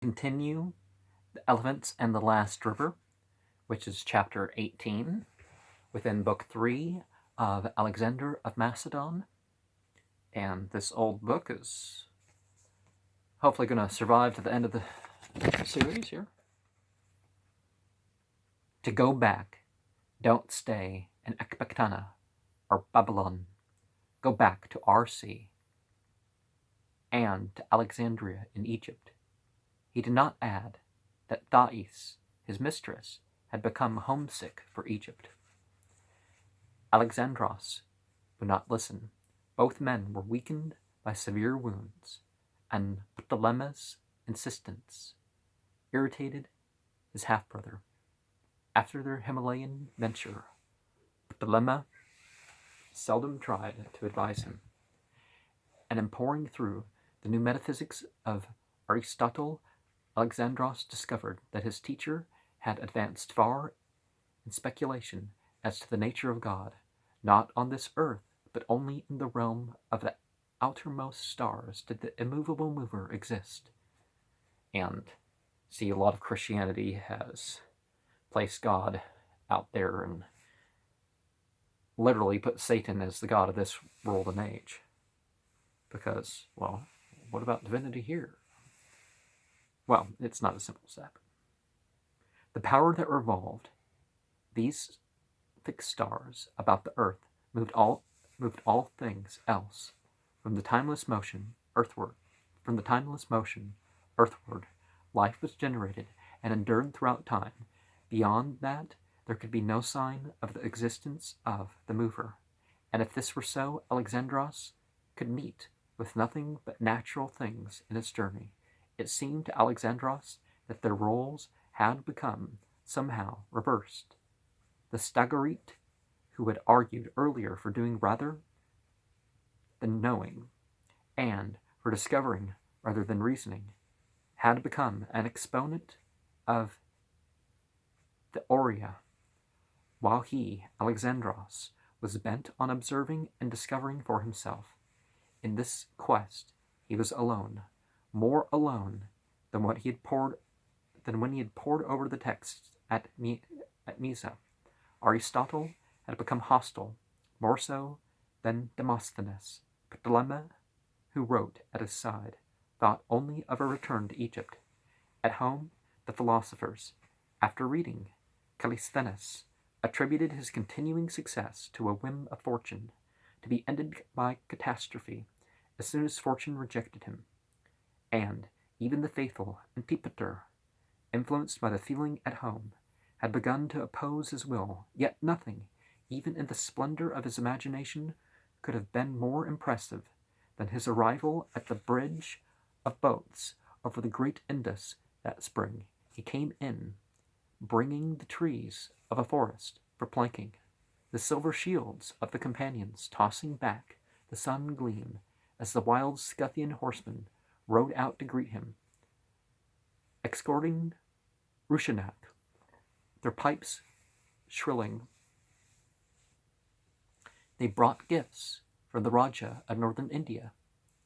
Continue The Elephants and the Last River, which is chapter 18 within book 3 of Alexander of Macedon. And this old book is hopefully going to survive to the end of the series here. To go back, don't stay in Ecbatana or Babylon. Go back to our sea and to Alexandria in Egypt. He did not add that Thais, his mistress, had become homesick for Egypt. Alexandros would not listen. Both men were weakened by severe wounds, and Ptolemy's insistence irritated his half-brother. After their Himalayan venture, Ptolemy seldom tried to advise him, and in poring through the new metaphysics of Aristotle, Alexandros discovered that his teacher had advanced far in speculation as to the nature of God, not on this earth, but only in the realm of the outermost stars did the immovable mover exist. And see, a lot of Christianity has placed God out there and literally put Satan as the god of this world and age. Because, well, what about divinity here? Well, it's not as simple as that. The power that revolved these fixed stars about the earth moved all things else from the timeless motion earthward. From the timeless motion earthward, life was generated and endured throughout time. Beyond that, there could be no sign of the existence of the mover. And if this were so, Alexandros could meet with nothing but natural things in its journey. It seemed to Alexandros that their roles had become somehow reversed. The Stagirite, who had argued earlier for doing rather than knowing, and for discovering rather than reasoning, had become an exponent of the Aurea, while he, Alexandros, was bent on observing and discovering for himself. In this quest he was alone, more alone than when he had pored over the texts at Mysa. Aristotle had become hostile, more so than Demosthenes. Ptolemy, who wrote at his side, thought only of a return to Egypt. At home, the philosophers, after reading Callisthenes, attributed his continuing success to a whim of fortune, to be ended by catastrophe as soon as fortune rejected him. And even the faithful Antipater, influenced by the feeling at home, had begun to oppose his will, yet nothing, even in the splendor of his imagination, could have been more impressive than his arrival at the bridge of boats over the great Indus that spring. He came in, bringing the trees of a forest for planking, the silver shields of the companions tossing back the sun gleam as the wild Scythian horsemen rode out to greet him, escorting Rushanak, their pipes shrilling. They brought gifts from the Raja of northern India,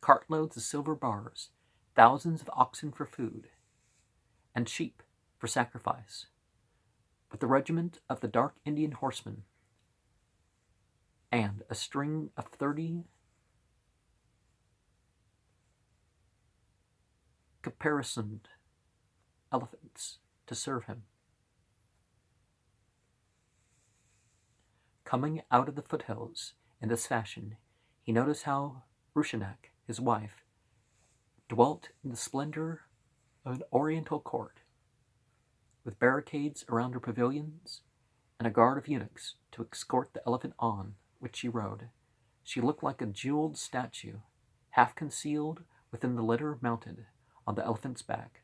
cartloads of silver bars, thousands of oxen for food, and sheep for sacrifice. But the regiment of the dark Indian horsemen and a string of 30 caparisoned elephants to serve him. Coming out of the foothills in this fashion, he noticed how Rushanak, his wife, dwelt in the splendor of an oriental court, with barricades around her pavilions and a guard of eunuchs to escort the elephant on which she rode. She looked like a jeweled statue, half concealed within the litter mounted on the elephant's back.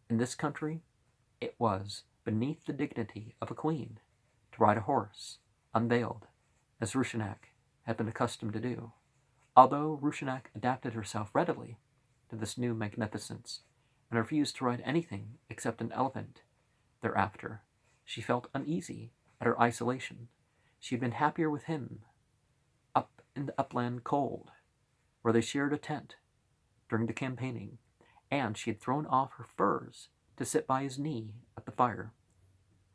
In this country, it was beneath the dignity of a queen to ride a horse, unveiled, as Rushanak had been accustomed to do. Although Rushanak adapted herself readily to this new magnificence, and refused to ride anything except an elephant thereafter, she felt uneasy at her isolation. She had been happier with him up in the upland cold, where they shared a tent during the campaigning, and she had thrown off her furs to sit by his knee at the fire,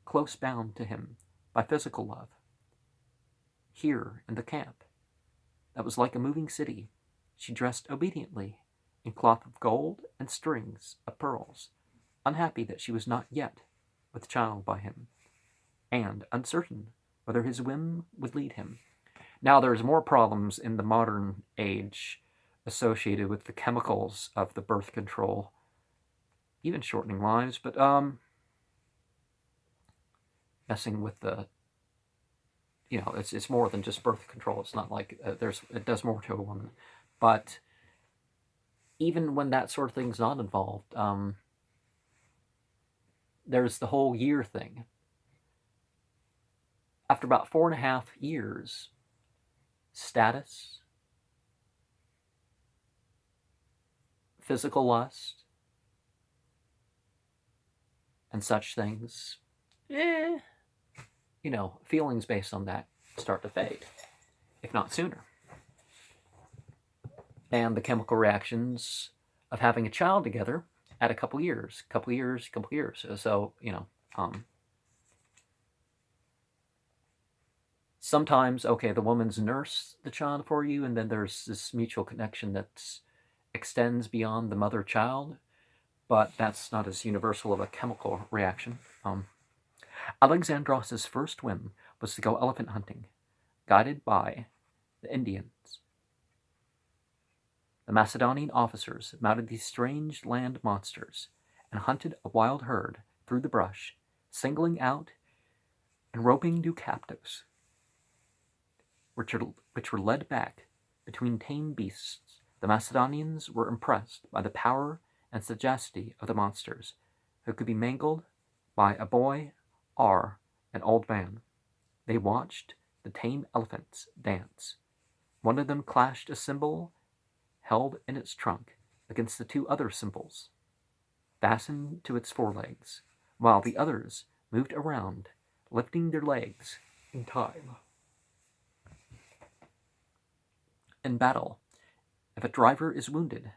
close bound to him by physical love. Here in the camp, that was like a moving city, she dressed obediently in cloth of gold and strings of pearls, unhappy that she was not yet with child by him, and uncertain whether his whim would lead him. Now, there's more problems in the modern age associated with the chemicals of the birth control, even shortening lives, but messing with the, it's more than just birth control. It's not like it does more to a woman, but even when that sort of thing's not involved, there's the whole year thing. After about 4.5 years, status, physical lust, and such things, feelings based on that start to fade, if not sooner. And the chemical reactions of having a child together at a couple years. So, sometimes, okay, the woman's nurse the child for you, and then there's this mutual connection that extends beyond the mother-child, but that's not as universal of a chemical reaction. Alexandros' first whim was to go elephant hunting, guided by the Indians. The Macedonian officers mounted these strange land monsters and hunted a wild herd through the brush, singling out and roping new captives, which were led back between tame beasts. The Macedonians were impressed by the power and sagacity of the monsters, who could be mangled by a boy or an old man. They watched the tame elephants dance. One of them clashed a cymbal held in its trunk against the 2 other cymbals, fastened to its forelegs, while the others moved around, lifting their legs in time. In battle, if a driver is wounded,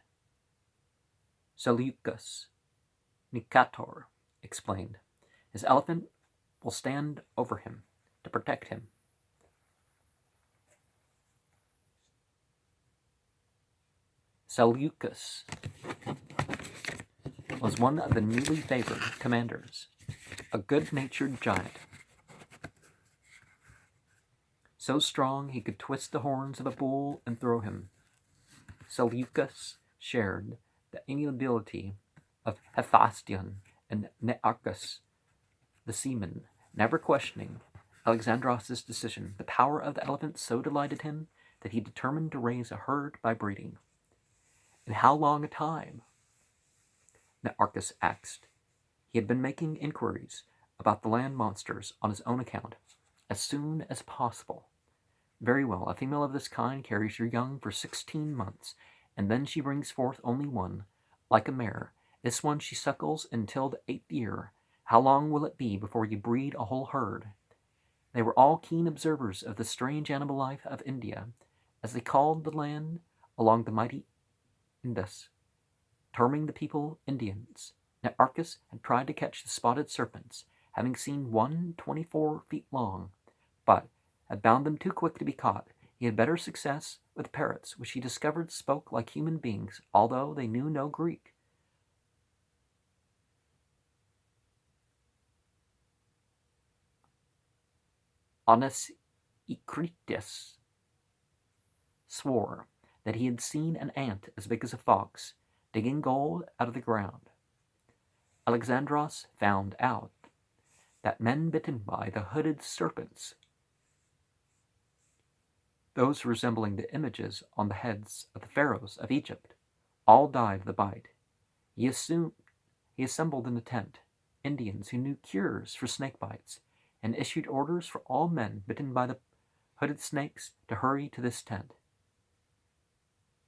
Seleucus Nicator explained, his elephant will stand over him to protect him. Seleucus was one of the newly favored commanders, a good-natured giant, so strong he could twist the horns of a bull and throw him. Seleucus shared the amiability of Hephaestion and Nearchus, the seaman, never questioning Alexandros' decision. The power of the elephant so delighted him that he determined to raise a herd by breeding. "And how long a time?" Nearchus asked. He had been making inquiries about the land monsters on his own account. "As soon as possible." "Very well. A female of this kind carries her young for 16 months, and then she brings forth only one, like a mare. This one she suckles until the 8th year. How long will it be before you breed a whole herd?" They were all keen observers of the strange animal life of India, as they called the land along the mighty Indus, terming the people Indians. Nearchus had tried to catch the spotted serpents, having seen one 24 feet long, but had found them too quick to be caught. He had better success with parrots, which he discovered spoke like human beings, although they knew no Greek. Onesicritus swore that he had seen an ant as big as a fox digging gold out of the ground. Alexandros found out that men bitten by the hooded serpents, those resembling the images on the heads of the pharaohs of Egypt, all died of the bite. He assembled in a tent Indians who knew cures for snake bites, and issued orders for all men bitten by the hooded snakes to hurry to this tent.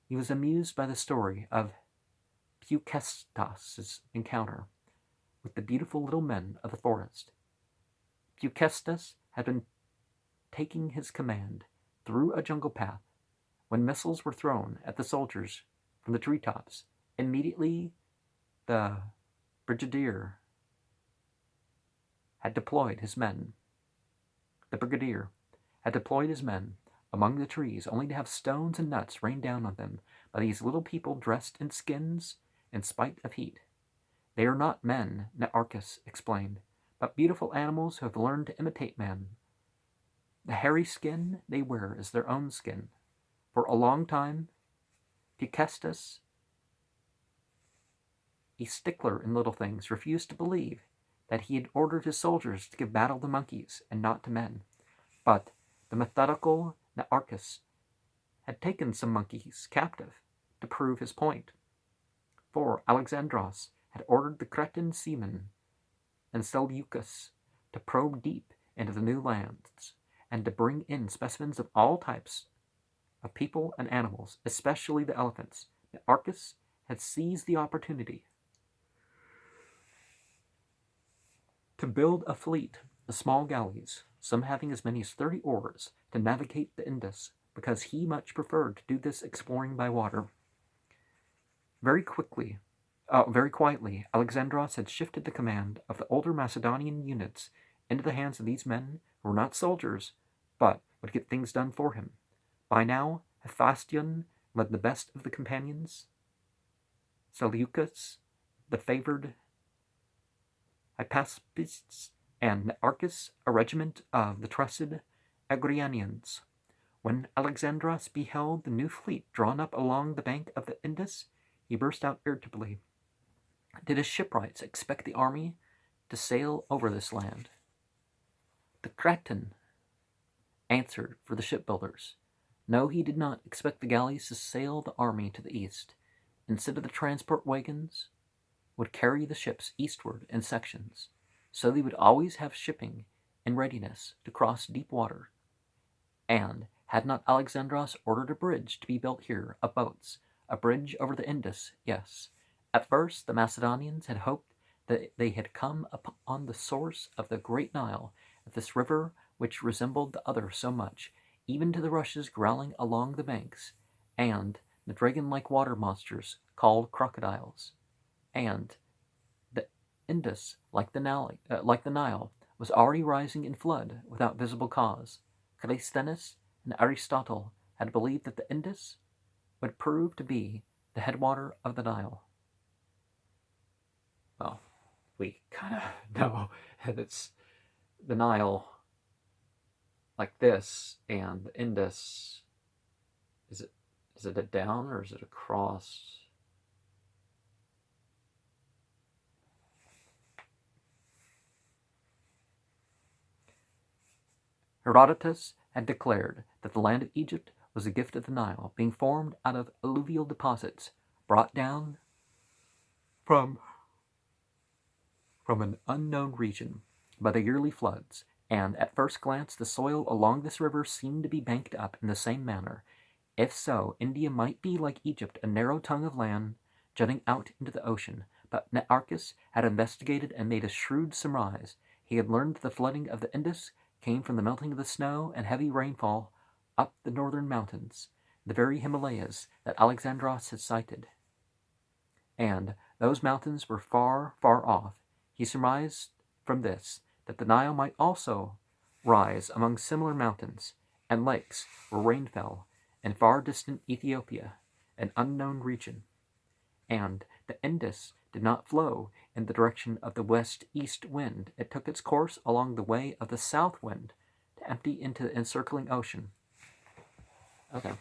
He was amused by the story of Peucestas' encounter with the beautiful little men of the forest. Peucestas had been taking his command through a jungle path when missiles were thrown at the soldiers from the treetops. Immediately the brigadier had deployed his men. The brigadier had deployed his men among the trees, only to have stones and nuts rained down on them by these little people dressed in skins in spite of heat. They are not men, Nearchus explained, but beautiful animals who have learned to imitate man. The hairy skin they wear is their own skin. For a long time, Picestus, a stickler in little things, refused to believe that he had ordered his soldiers to give battle to monkeys and not to men. But the methodical Nearchus had taken some monkeys captive to prove his point. For Alexandros had ordered the Cretan seamen and Seleucus to probe deep into the new lands and to bring in specimens of all types of people and animals, especially the elephants. Nearchus had seized the opportunity to build a fleet of small galleys, some having as many as 30 oars, to navigate the Indus, because he much preferred to do this exploring by water. Very quietly, Alexandros had shifted the command of the older Macedonian units into the hands of these men who were not soldiers, but would get things done for him. By now, Hephaestion led the best of the companions, Seleucus, the favored Hypaspes, and Nearchus, a regiment of the trusted Agrianians. When Alexandros beheld the new fleet drawn up along the bank of the Indus, he burst out irritably. Did his shipwrights expect the army to sail over this land? The Cretan answered for the shipbuilders. No, he did not expect the galleys to sail the army to the east. Instead of the transport wagons would carry the ships eastward in sections, so they would always have shipping in readiness to cross deep water. And had not Alexandros ordered a bridge to be built here of boats, a bridge over the Indus? Yes. At first, the Macedonians had hoped that they had come upon the source of the great Nile, at this river which resembled the other so much, even to the rushes growling along the banks, and the dragon-like water monsters called crocodiles. And the Indus, like the Nile, was already rising in flood without visible cause. Callisthenes and Aristotle had believed that the Indus would prove to be the headwater of the Nile. Well, we kind of know that it's the Nile like this, and the Indus, is it a down or is it across? Herodotus had declared that the land of Egypt was a gift of the Nile, being formed out of alluvial deposits brought down from an unknown region by the yearly floods, and at first glance the soil along this river seemed to be banked up in the same manner. If so, India might be like Egypt, a narrow tongue of land jutting out into the ocean. But Nearchus had investigated and made a shrewd surmise. He had learned that the flooding of the Indus came from the melting of the snow and heavy rainfall up the northern mountains, the very Himalayas that Alexandros had sighted. And those mountains were far, far off. He surmised from this that the Nile might also rise among similar mountains and lakes where rain fell in far distant Ethiopia, an unknown region. And the Indus did not flow in the direction of the west-east wind. It took its course along the way of the south wind to empty into the encircling ocean. Okay.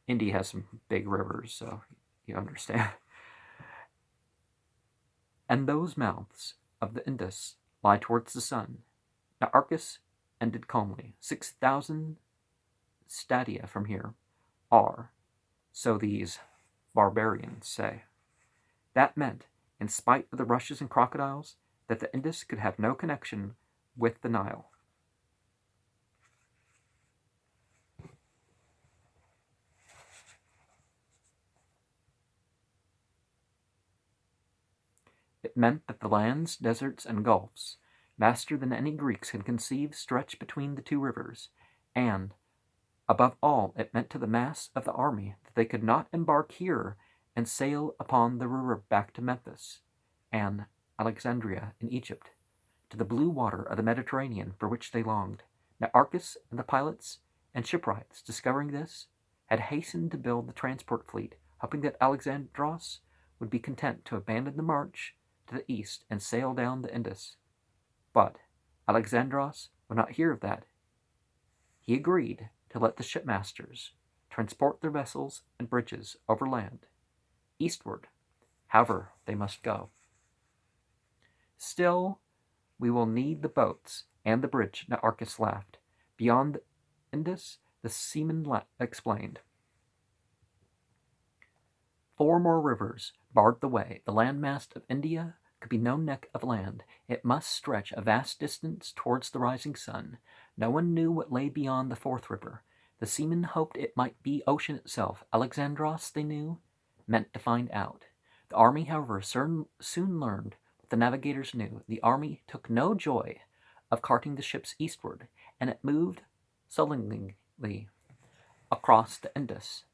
India has some big rivers, so you understand. And those mouths of the Indus lie towards the sun. Nearchus ended calmly. 6,000 stadia from here are, so these barbarians say. That meant, in spite of the rushes and crocodiles, that the Indus could have no connection with the Nile. It meant that the lands, deserts, and gulfs, vaster than any Greeks had conceived, stretched between the two rivers, and Above all, it meant to the mass of the army that they could not embark here and sail upon the river back to Memphis and Alexandria in Egypt, to the blue water of the Mediterranean for which they longed. Now Arcas and the pilots and shipwrights, discovering this, had hastened to build the transport fleet, hoping that Alexandros would be content to abandon the march to the east and sail down the Indus. But Alexandros would not hear of that. He agreed to let the shipmasters transport their vessels and bridges overland, eastward, however they must go. Still, we will need the boats and the bridge, Arcas laughed. Beyond the Indus, the seaman explained. 4 more rivers barred the way. The landmass of India could be no neck of land. It must stretch a vast distance towards the rising sun. No one knew what lay beyond the 4th river. The seamen hoped it might be ocean itself. Alexandros, they knew, meant to find out. The army, however, soon learned what the navigators knew. The army took no joy of carting the ships eastward, and it moved sullenly across the Indus.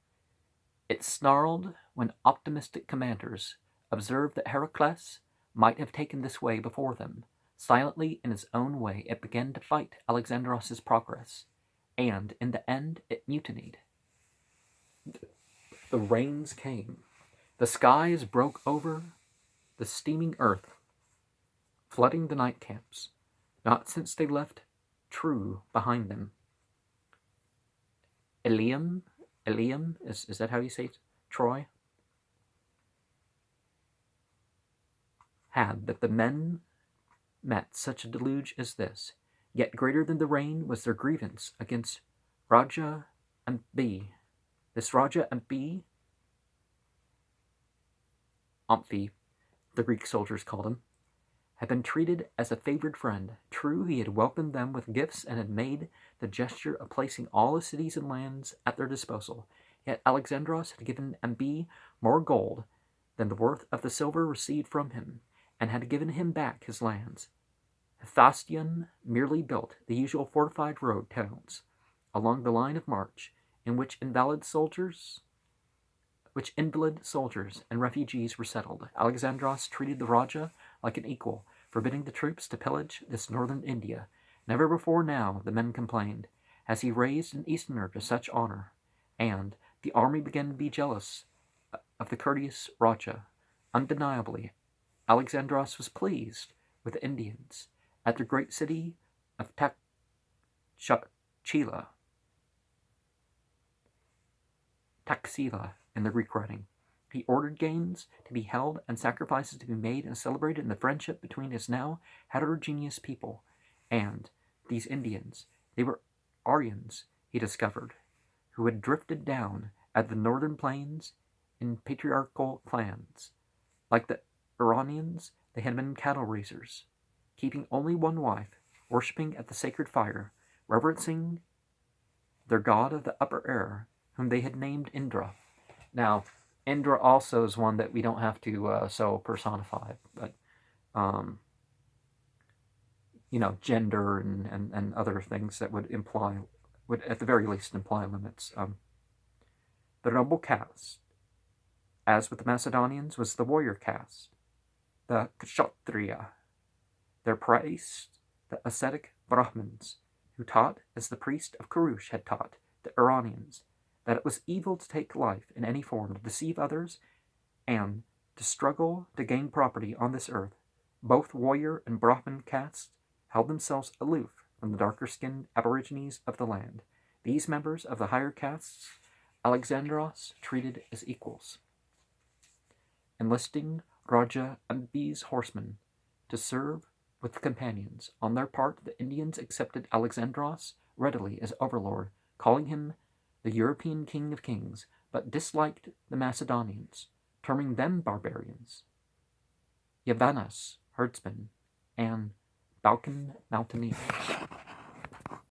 It snarled when optimistic commanders observed that Heracles might have taken this way before them. Silently, in its own way, it began to fight Alexandros' progress, and in the end it mutinied. The rains came. The skies broke over the steaming earth, flooding the night camps, not since they left True behind them. Ilium, is that how you say it? Troy? Had that the men met such a deluge as this, yet greater than the rain was their grievance against Raja Amphi. This Raja Amphi, the Greek soldiers called him, had been treated as a favored friend. True, he had welcomed them with gifts and had made the gesture of placing all the cities and lands at their disposal. Yet Alexandros had given Amphi more gold than the worth of the silver received from him, and had given him back his lands. Hephaestion merely built the usual fortified road towns along the line of march, in which invalid soldiers and refugees were settled. Alexandros treated the Raja like an equal, forbidding the troops to pillage this northern India. Never before now, the men complained, has he raised an Easterner to such honor, and the army began to be jealous of the courteous Raja. Undeniably, Alexandros was pleased with the Indians at the great city of Taxila in the Greek writing. He ordered games to be held and sacrifices to be made and celebrated in the friendship between his now heterogeneous people and these Indians. They were Aryans, he discovered, who had drifted down at the northern plains in patriarchal clans. Like the Iranians, they had been cattle raisers, keeping only one wife, worshipping at the sacred fire, reverencing their god of the upper air, whom they had named Indra. Now, Indra also is one that we don't have to so personify, but, gender and other things that would at the very least imply limits. The noble caste, as with the Macedonians, was the warrior caste, the Kshatriya. Their priest, the ascetic Brahmins, who taught, as the priest of Kurush had taught, the Iranians, that it was evil to take life in any form, to deceive others, and to struggle to gain property on this earth. Both warrior and Brahmin castes held themselves aloof from the darker-skinned aborigines of the land. These members of the higher castes Alexandros treated as equals, enlisting Raja Amphi's horsemen to serve with the companions. On their part, the Indians accepted Alexandros readily as overlord, calling him the European king of kings, but disliked the Macedonians, terming them barbarians, Yavanas, herdsmen, and Balkan mountaineers.